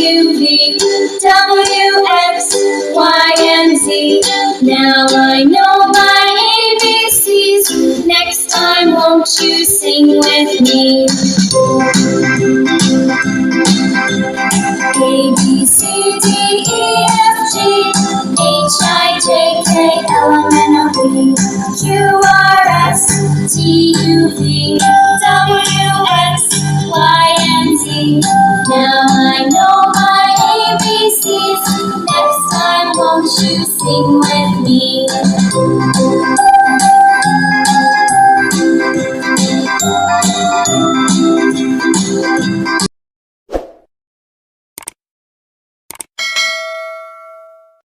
U, V, W, X, Y, and Z. Now I know my ABCs. Next time, won't you sing with me? A, B, C, D, E, F, G, H, I, J, K, L, M, N, O, P, Q, R, S, T, U, V, W, X, Y, and Z. Now I know my ABCs. Next time, won't you sing with me?